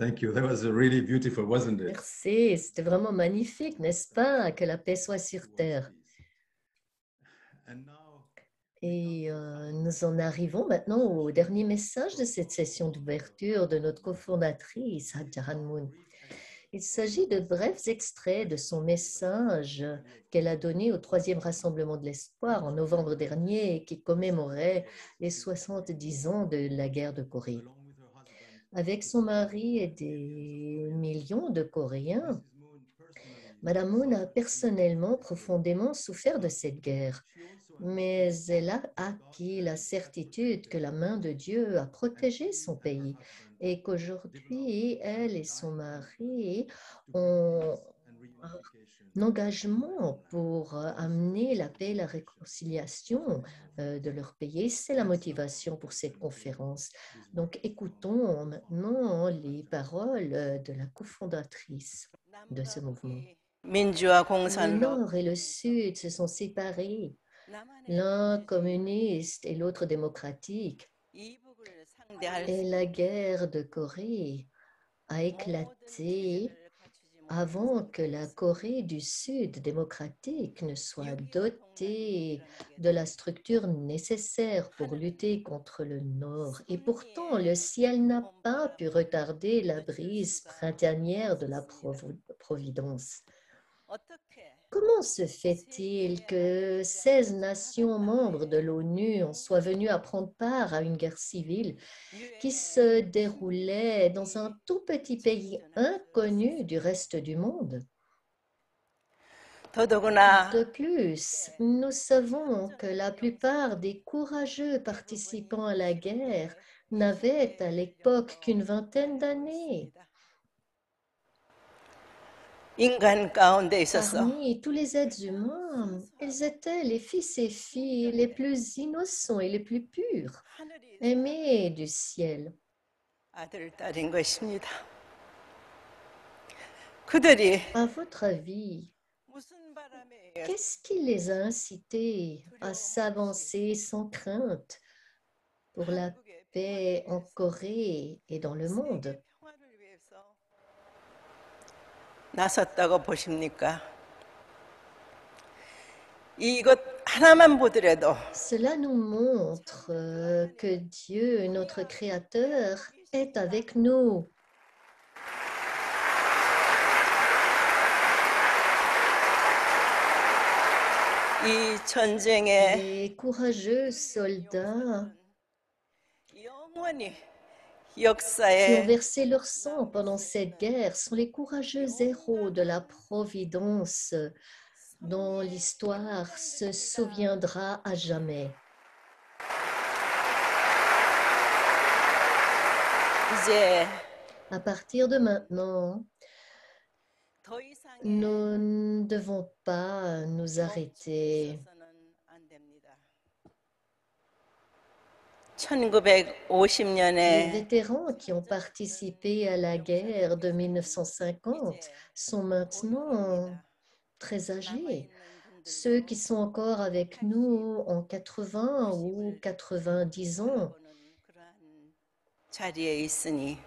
Thank you. That was really beautiful, wasn't it? Merci, c'était vraiment magnifique, n'est-ce pas? Que la paix soit sur terre. And now, Et nous en arrivons maintenant au dernier message de cette session d'ouverture de notre cofondatrice, Hadja Hanmoun. Il s'agit de brefs extraits de son message qu'elle a donné au 3e Rassemblement de l'Espoir en novembre dernier, qui commémorait les 70 ans de la guerre de Corée. along with her husband, Avec son mari et des millions de Coréens, Mrs. Moon personally, Madame Moon a personnellement profondément souffert de cette guerre, she also mais elle a acquis la certitude que la main de Dieu a protégé son pays et qu'aujourd'hui, elle et son mari ont and reunification. un engagement pour amener la paix et la réconciliation de leur pays. C'est la motivation pour cette conférence. Donc, écoutons maintenant les paroles de la cofondatrice de ce mouvement. 민주화 Le 공산으로 Nord et le Sud se sont séparés, l'un communiste et l'autre démocratique, 이북을 상대할 et la guerre de Corée a éclaté avant que la Corée du Sud démocratique ne soit dotée de la structure nécessaire pour lutter contre le Nord. Et pourtant, le ciel n'a pas pu retarder la brise printanière de la Providence. 어떻게 Comment se fait-il que 16 nations membres de l'ONU en soient venues à prendre part à une guerre civile qui se déroulait dans un tout petit pays inconnu du reste du monde? 더더구나 De plus, nous savons que la plupart des courageux participants à la guerre n'avaient à l'époque qu'une vingtaine d'années. 인간 가운데 있었어. Parmi tous les êtres humains, ils étaient les fils et filles les plus innocents et les plus purs, 하늘이 aimés du ciel. 아들 딸인 것입니다. 그들이 À votre avis, 무슨 바람에 의해서 qu'est-ce qui les a incités à s'avancer sans crainte pour la 한국의 paix en Corée et dans le monde? 세계 평화를 위해서 나섰다고 보십니까? 이것 하나만 보더라도 Cela nous montre que Dieu, notre Créateur, est avec nous. 이 전쟁의 Les courageux soldats 영원히 qui ont 역사에 versé leur sang pendant cette guerre sont les courageux héros de la Providence dont l'histoire se souviendra à jamais. 이제 À partir de maintenant, 더 이상의 nous ne devons pas nous arrêter. 있어서는 안 됩니다. 1950년에 Les vétérans qui ont participé à la guerre de 1950 sont maintenant très âgés. Ceux qui sont encore avec nous en 80 ou 90 ans. 그러한 자리에 있으니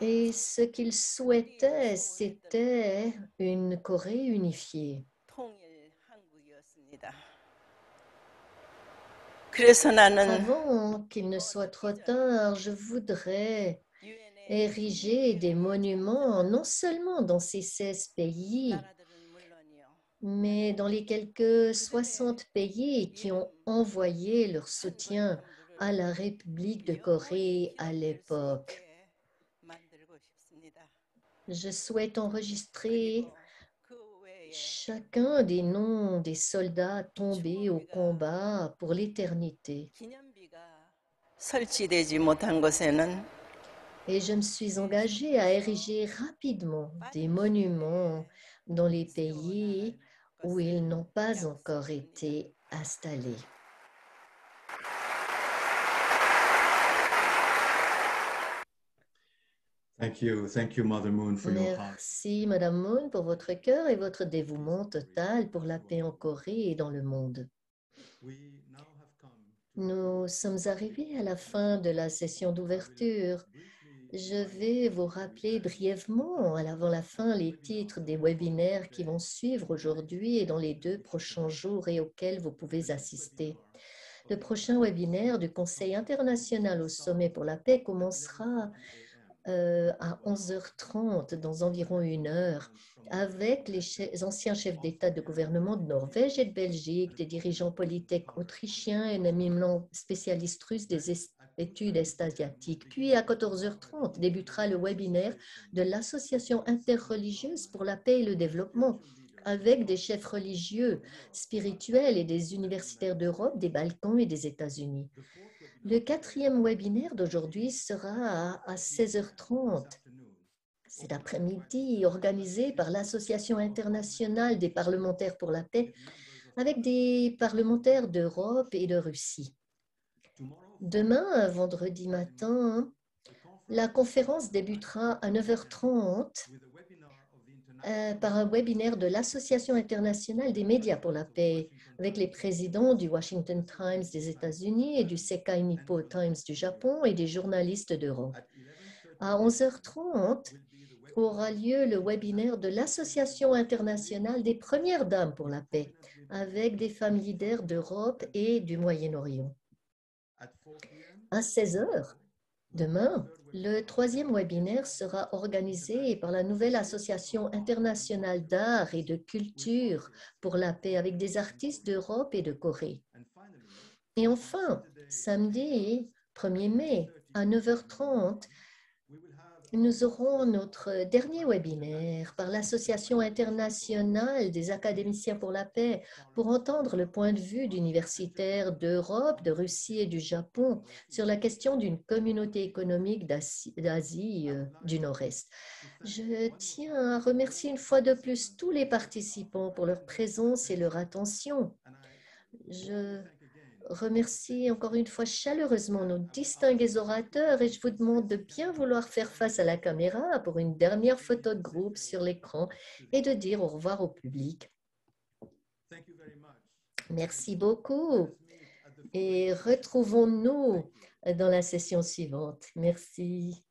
Et ce qu'ils souhaitaient, c'était une Corée unifiée. 통일 한국이었습니다. 그래서 나는 Avant qu'il ne soit trop tard, je voudrais 유엔의 ériger des monuments non seulement dans ces 16 pays, 나라들은 물론이요. mais dans les quelques 60 pays qui ont envoyé leur soutien à la République de Corée à l'époque. 만들고 싶습니다. Je souhaite enregistrer 그 외에 chacun des noms des soldats tombés au combat pour l'éternité. 기념비가 설치되지 못한 곳에는 Et je me suis engagée à ériger rapidement des monuments dans les pays où ils n'ont pas encore été installés. Thank you, Mother Moon, for your heart. Merci, Madame Moon, pour votre cœur et votre dévouement total pour la paix en Corée et dans le monde. We now have come to Nous sommes arrivés à la fin de la session d'ouverture. Je vais vous rappeler brièvement, avant la fin, les titres des webinaires qui vont suivre aujourd'hui et dans les 2 prochains jours et auxquels vous pouvez assister. Le prochain webinaire du Conseil international au sommet pour la paix commencera à 11h30, dans environ 1 heure, avec les anciens chefs d'État de gouvernement de Norvège et de Belgique, des dirigeants politiques autrichiens et un éminent spécialiste russe des études est-asiatiques. Puis à 14h30 débutera le webinaire de l'Association interreligieuse pour la paix et le développement, avec des chefs religieux, spirituels et des universitaires d'Europe, des Balkans et des États-Unis. Le 4e webinaire d'aujourd'hui sera à 16h30 cet après-midi, organisé par l'Association internationale des parlementaires pour la paix, avec des parlementaires d'Europe et de Russie. Demain, vendredi matin, la conférence débutera à 9h30 par un webinaire de l'Association internationale des médias pour la paix, avec les présidents du Washington Times des États-Unis et du Sekai Nippo Times du Japon et des journalistes d'Europe. À 11h30 aura lieu le webinaire de l'Association internationale des premières dames pour la paix, avec des femmes leaders d'Europe et du Moyen-Orient. À 16h, demain, le 3e webinaire sera organisé par la nouvelle Association internationale d'art et de culture pour la paix avec des artistes d'Europe et de Corée. Et enfin, samedi 1er mai à 9h30, nous aurons notre dernier webinaire par l'Association internationale des académiciens pour la paix pour entendre le point de vue d'universitaires d'Europe, de Russie et du Japon sur la question d'une communauté économique d'Asie du Nord-Est. Je tiens à remercier une fois de plus tous les participants pour leur présence et leur attention. Je remercie encore une fois chaleureusement nos distingués orateurs et je vous demande de bien vouloir faire face à la caméra pour une dernière photo de groupe sur l'écran et de dire au revoir au public. Merci beaucoup et retrouvons-nous dans la session suivante. Merci.